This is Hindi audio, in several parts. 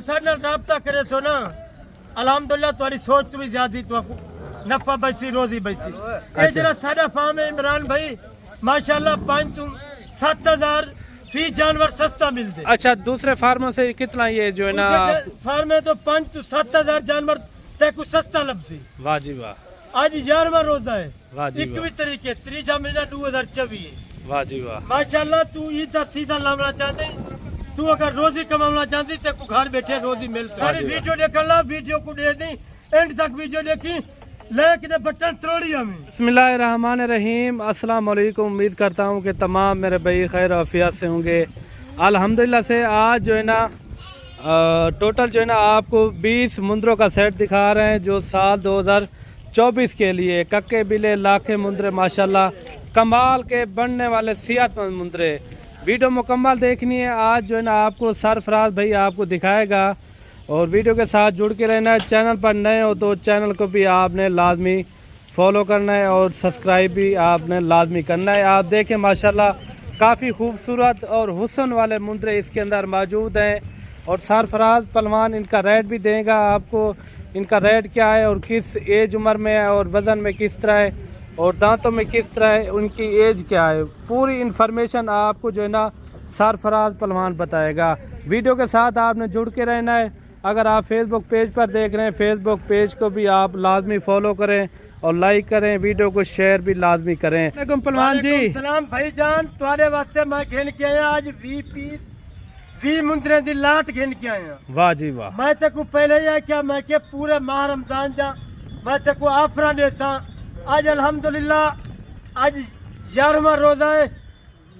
साढ़े राबता करे सो ना अल्हम्दुलिल्लाह तुम्हारी सोच तो भी ज्यादा तो नफा बची रोजी बची। ये जरा साढ़ा फार्म है इमरान भाई माशाल्लाह 5-7 फी जानवर सस्ता मिलते। अच्छा दूसरे फार्मों से कितना ये जो है ना फार्म में तो 5-7 जानवर तेको सस्ता लगती। वाह जी वाह। आज 11वां रोजा है वाह जी 21 तरीके 3 महीना 2024। वाह जी वाह माशाल्लाह तू इधर सीधा लाना चाहते तू अगर रोजी कमाना चाहती तेको घर बैठे रोजी मिलती। सारी वीडियो देखना वीडियो को दे दी एंड तक वीडियो देखी लाइक दे बटन तोड़ी हमें। बिस्मिल्लाहिर्रहमानिर्रहीम। अस्सलाम वालेकुम। उम्मीद करता हूँ कि तमाम मेरे भाई खैर आफियत से होंगे अल्हम्दुलिल्लाह से। आज जो है ना टोटल जो है ना आपको 20 मुंदरों का सेट दिखा रहे हैं जो साल 2024 के लिए कक्के बिले लाखे मुंदरे माशाल्लाह कमाल के बनने वाले सेहतमंद मुंदरे। वीडियो मुकम्मल देखनी है। आज जो है ना आपको सरफराज भाई आपको दिखाएगा और वीडियो के साथ जुड़ के रहना है। चैनल पर नए हो तो चैनल को भी आपने लाजमी फॉलो करना है और सब्सक्राइब भी आपने लाजमी करना है। आप देखें माशाल्लाह काफ़ी खूबसूरत और हुस्न वाले मुंदरे इसके अंदर मौजूद हैं और सरफराज पहलवान इनका रेट भी देगा आपको। इनका रेट क्या है और किस एज उम्र में है और वज़न में किस तरह है और दांतों में किस तरह है, उनकी एज क्या है, पूरी इन्फॉर्मेशन आपको जो है ना सरफराज पहलवान बताएगा। वीडियो के साथ आपने जुड़ के रहना है। अगर आप फेसबुक पेज पर देख रहे हैं फेसबुक पेज को भी आप लाजमी फॉलो करें और लाइक करें, वीडियो को शेयर भी लाजमी करें। वालेकुम पहलवान जी। सलाम भाईजान तुम्हारे वास्ते मैं घेन के आया आज 20 मुंदरे दी लाट घेन के आया। वाह जी वाह। मैं तेको पहले ही क्या मैं के पूरे माह रमजान जा मैं तेको आफरा देसा। आज अल्हम्दुलिल्लाह आज 11वां रोजा है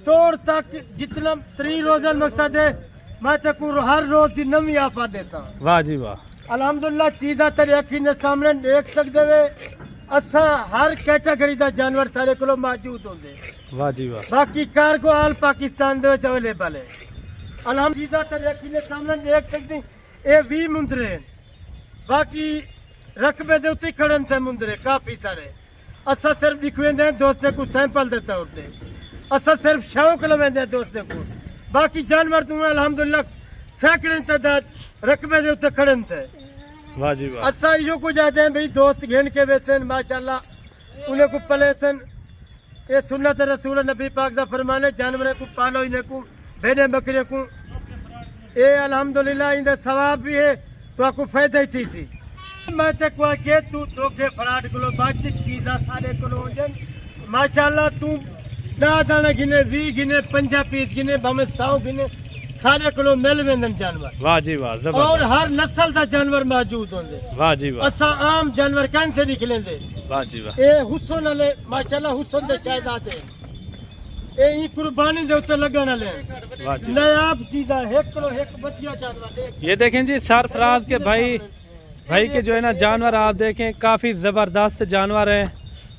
तोड़ तक जितना 3 रोजा मकसद है मैं तेको हर रोज की नवी आफा देता। वाह जी वाह। अल्हम्दुलिल्लाह चीज़ा तेरे अखी ने सामने देख सकते वे असा हर कैटेगरी का जानवर सारे को मौजूद होंगे। वाह जी वाह। बाकी कार्गो आल पाकिस्तान दे अवेलेबल है। अल्हम्दुलिल्लाह तेरे अखी ने सामने देख सकते ये 20 मुंदरे बाकी रकबे दे उत्ते खड़न थे मुंदरे काफी सारे। असा सिर्फ दिखवेंदे दोस्ते को सैंपल देता होते असा सिर्फ शौक लवेंदे दोस्ते को। बाकी जानवर तुम अल्हम्दुलिल्लाह सैकड़े तादाद रकबे दे उत्ते खड़न थे। वाह जी वाह। असा यो को जाते हैं भाई दोस्त घेन के वेसन माशाल्लाह उन्हें को पलेसन ये सुन्नत रसूल नबी पाक दा फरमान है जानवर को पालो इन्हें को भेड़े बकरे को ये अल्हम्दुलिल्लाह इंदा सवाब भी है तो आपको फायदा ही थी। मैं ते को के तू धोखे फराड को बाकी चीज़ा सारे को माशाल्लाह तू 10 दाना गिने 20 गिने 50 पीस गिने भावे 100 गिने सारे को मिल वेंदन जानवर। वाह जी वाह। और हर नस्ल का जानवर मौजूद होंगे। वाह जी वाह। असा आम जानवर कन से निकलेंगे। वाह जी वाह। ये हुस्न वाले माशाल्लाह हुस्न दे शायदात है ये ई कुर्बानी दे उत्ते लगन वाले। वाह जी। नायाब चीज़ा एक किलो एक बचिया जानवर। ये देखें जी सरफराज के भाई के जो है ना जानवर आप देखें काफ़ी ज़बरदस्त जानवर हैं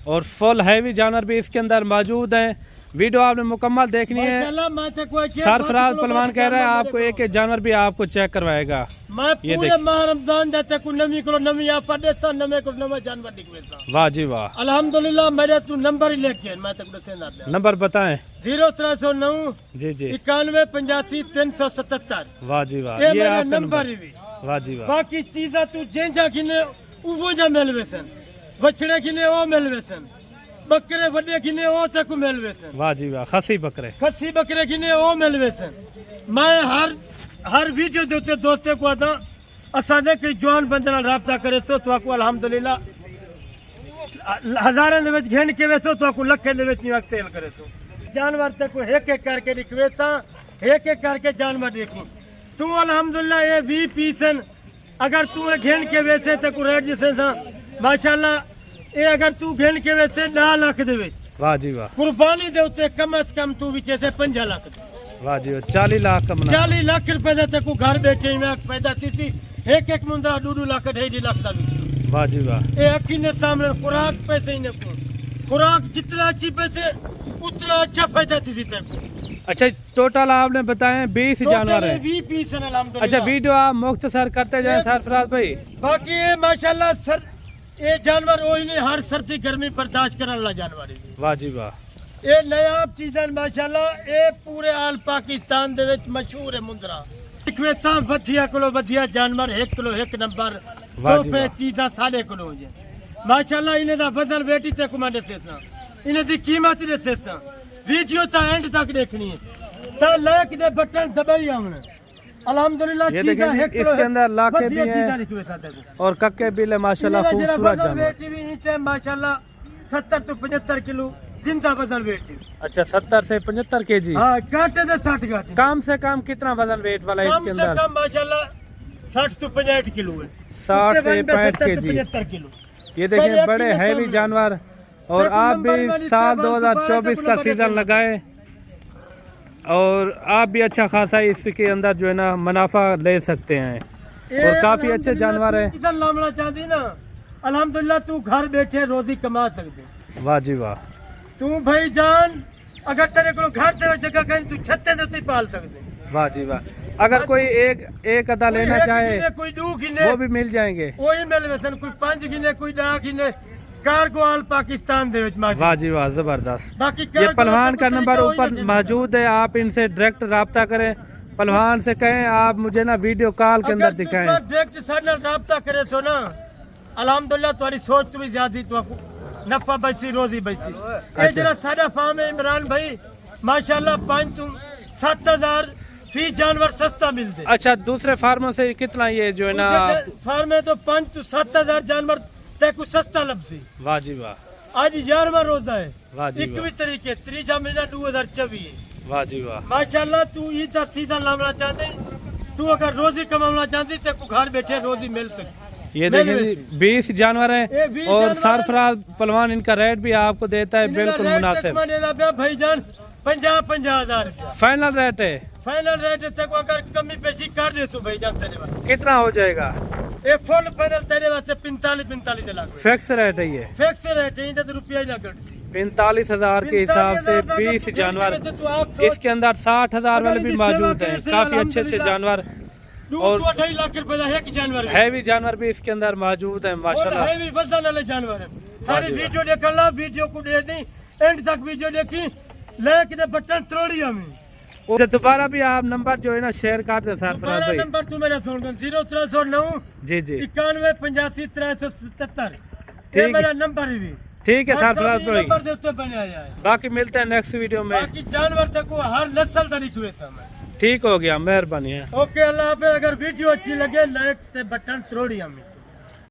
और फुल हैवी जानवर भी इसके अंदर मौजूद हैं। वीडियो आपने मुकम्मल देखनी है। सरफराज पहलवान कह रहा है आपको एक एक जानवर भी आपको चेक करवाएगा। मैं पूरे माह रमजान जाते को नवी को नवी आप देसा नवे को नवा जानवर दिखवेसा। वाह जी वाह। अल्हम्दुलिल्लाह मेरे तू नंबर ही लेके मैं तक दसेंदा। नंबर बताएं। 0309 जी जी 91 85 377। वाह जी वाह। ये मेरा नंबर ही भी। वाह जी वाह। बाकी चीज़ा तू जेंजा गिने वो जा मिलवेसन बछड़े गिने वो मिलवेसन बकरे वड्डे गिने वो तक मिलवेसन। वाह जी वाह। खसी बकरे गिने वो मिलवेसन। मैं हर वीडियो दे उत्ते दोस्ते को आता असा दे कि जवान बंदे नाल राबता करे सो तो आपको अल्हम्दुलिल्लाह हजारां दे विच घेन के वेसो तो आपको लखे दे विच निवाक सेल करे सो जानवर ते को एक एक करके दिखवेसा एक एक करके जानवर देखी तू अल्हम्दुलिल्लाह ये 20 पीसन अगर तू घेन के वैसे तो को रेट जिसे माशाल्लाह ये अगर तू घेन के वैसे 10 लाख दे। वाह जी वाह। कुर्बानी दे उत्ते कम से कम तू विच से 5 लाख दे। वाह जी 40 लाख कमना 40 लाख रुपए दे ते को घर बैठे में पैदा थी एक एक मुंदरा 2 लाख 2.5 लाख का। वाह जी वाह। ये अखी ने सामने खुराक पैसे ही ने को खुराक जितना अच्छी पैसे उतना अच्छा फायदा थी ते। अच्छा टोटल आपने बताए 20 जानवर है। 20 पीस है अल्हम्दुलिल्लाह। अच्छा वीडियो आप मुख्तसर करते जाए सरफराज भाई। बाकी ये माशाल्लाह सर ये जानवर वही नहीं हर सर्दी गर्मी बर्दाश्त करने वाला जानवर है। वाह जी वाह। ये नायाब चीज़ माशाल्लाह ये पूरे आल पाकिस्तान दे विच मशहूर है मुंदरा। वेचा वधिया कोलो वधिया जानवर 1 किलो 1 नंबर वाह जी तोहफे वाह। चीज़ा 3.5 किलो जे माशाल्लाह इन्हें दा वजन वेटी ते कुमा दसेसा इन्हें दी कीमत दसेसा वीडियो ता एंड तक देखनी है ता लाइक दे बटन दबाई आवन अल्हम्दुलिल्लाह ये चीज़ा देखें 1 जी, किलो इसके अंदर लाखे भी वधिया हैं। चीज़ा लिखवे साथे को और कक्के बिले माशाल्लाह इन्हें दा जरा खूबसूरत वजन जानवर। वेटी भी इनसे माशाल्लाह 70 to 75 किलो जिंदा वजन वेटी अच्छा 70 से 75 केजी। हां काटे दे 60 गाते कम से कम कितना वजन वेट वाला है कम इसके से अंदर? कम माशाल्लाह 60 to 65 किलो है 60 से 65 केजी केजी। 75 किलो ये देखें बड़े हैवी जानवर। और देखो आप नंबर भी वाली साल चावल 2024 का दोबारा सीजन लगाए और आप भी अच्छा खासा इसके अंदर जो है ना मुनाफा ले सकते हैं। और काफी अच्छे जानवर है। इधर लामना चाहती ना अल्हम्दुलिल्लाह तू घर बैठे रोजी कमा सकते वाह जी वाह। तू भाई जान अगर तेरे को घर दे जगह कहीं तू छत्ते से पाल सकते वाह जी वाह। अगर कोई एक अदा लेना चाहे कोई 2 गिने वो भी मिल जाएंगे। वही मिल वैसन कोई 5 गिने कोई 10 गिने कारगोवाल पाकिस्तान दे विच मौजूद। वाह जी वाह जबरदस्त। बाकी ये पहलवान का नंबर ऊपर मौजूद है, आप इनसे डायरेक्ट राब्ता करें। पहलवान से कहें आप मुझे ना वीडियो कॉल के अंदर दिखाएं। डायरेक्ट साथ नाल राब्ता करे सो ना अल्हम्दुलिल्लाह तुम्हारी सोच तो भी ज्यादा तो नफा बची रोजी बची। ये जरा साडा फार्म है इमरान भाई माशाल्लाह 5 to 7,000 फी जानवर सस्ता मिलते। अच्छा दूसरे फार्मों से कितना ये जो है ना फार्म में तो 5 to 7,000 जानवर ते कुछ सस्ता लभसी। वाह जी वाह। आज 11वां रोजा है वाह जी वाह। 21 तरीके 3 महीना 2024 है। वाह जी वाह। माशाल्लाह तू ई दा सीधा लामना चाहते तू अगर रोजी कमाना चाहती ते को घर बैठे रोजी मिल सकती। ये देखें जी 20 जानवर ये हैं 20 और जानवर सरफराज पहलवान इनका रेट भी आपको देता है बिल्कुल मुनासिब। भाईजान 50,000 रुपया फाइनल रेट है। फाइनल रेट तक अगर कमी पेशी कर दे तू भाईजान तेरे वास्ते कितना हो जाएगा? ये फुल फाइनल तेरे वास्ते 45 लाख फिक्स रेट है ये। फिक्स रेट है तो रुपया ही ना कट 45,000 के हिसाब से 20 जानवर। इसके अंदर 60,000 वाले भी मौजूद हैं, काफी अच्छे अच्छे जानवर और 2.5 लाख रुपए का एक जानवर है। हैवी जानवर भी इसके अंदर मौजूद है माशाल्लाह। हैवी वजन वाले जानवर है। सारी वीडियो देख ला वीडियो को दे दी एंड तक वीडियो देखी लाइक दे बटन त्रोड़ी हमें। और दोबारा भी आप नंबर जो है ना शेयर कर दे सरफराज भाई। नंबर तू मेरा सुन 0309 जी जी 91 85 377 ठीक ये है। मेरा नंबर है। ठीक है सरफराज भाई। नंबर से उत्ते बने आया है। बाकी मिलते हैं नेक्स्ट वीडियो में। बाकी जानवर तक हर नस्ल का लिखवे समय। ठीक हो गया, मेहरबानी है। ओके अल्लाह हाफिज़। अगर वीडियो अच्छी लगे लाइक ते बटन त्रोड़ी हमें।